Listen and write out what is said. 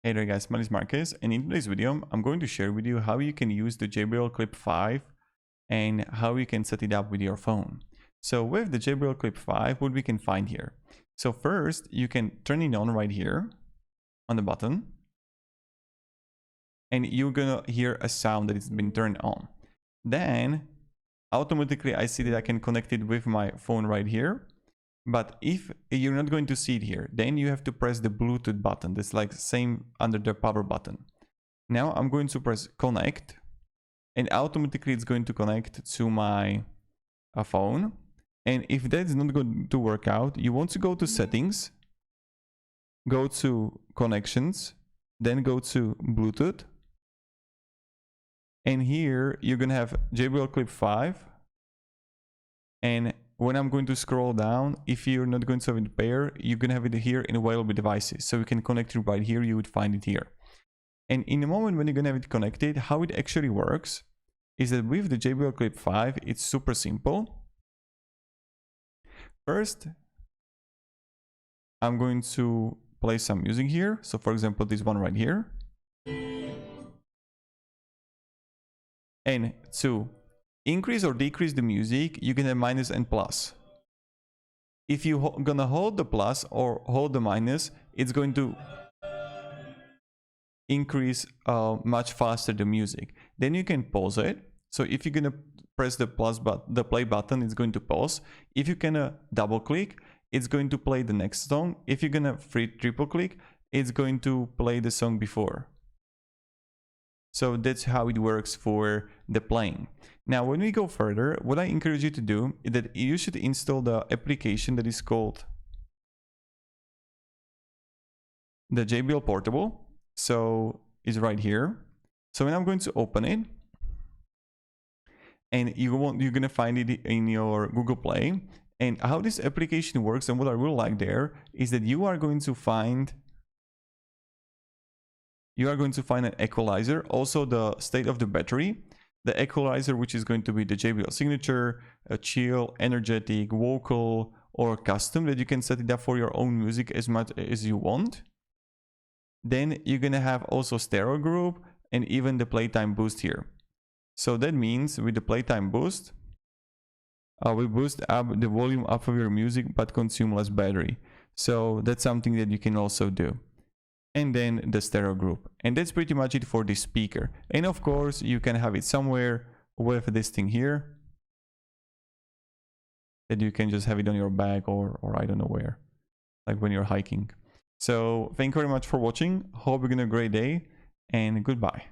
Hey there guys, my name is Marcus, and in today's video I'm going to share with you how you can use the JBL Clip 5 and how you can set it up with your phone. So with the JBL Clip 5, what we can find here. So first you can turn it on right here on the button, and you're gonna hear a sound that it's been turned on. Then automatically I see that I can connect it with my phone right here. But if you're not going to see it here, then you have to press the Bluetooth button. That's like same under the power button. Now I'm going to press connect, and automatically it's going to connect to my phone. And if that is not going to work out, you want to go to settings, go to connections, then go to Bluetooth. And here you're going to have JBL Clip 5. And when I'm going to scroll down, if you're not going to have it pair, you're going to have it here in available devices. So you can connect it right here, you would find it here. And in the moment when you're going to have it connected, how it actually works is that with the JBL Clip 5, it's super simple. First, I'm going to play some music here. So for example, this one right here. And to increase or decrease the music, you can have minus and plus. If you're gonna hold the plus or hold the minus, it's going to increase much faster the music. Then you can pause it. So if you're gonna press the the play button, it's going to pause. If you're gonna double click, it's going to play the next song. If you're gonna triple click, it's going to play the song before. So that's how it works for the playing. Now, when we go further, what I encourage you to do is that you should install the application that is called the JBL Portable. So it's right here. So when I'm going to open it, and you're gonna find it in your Google Play. And how this application works, and what I really like there, is that you are going to find an equalizer, also the state of the battery, the equalizer, which is going to be the JBL signature, a chill, energetic, vocal, or custom, that you can set it up for your own music as much as you want. Then you're gonna have also stereo group and even the playtime boost here. So that means with the playtime boost, we boost up the volume up of your music but consume less battery. So that's something that you can also do. And then the stereo group, and that's pretty much it for this speaker. And of course you can have it somewhere with this thing here, that you can just have it on your bag or I don't know where, like when you're hiking. So thank you very much for watching. Hope you're having a great day, and goodbye.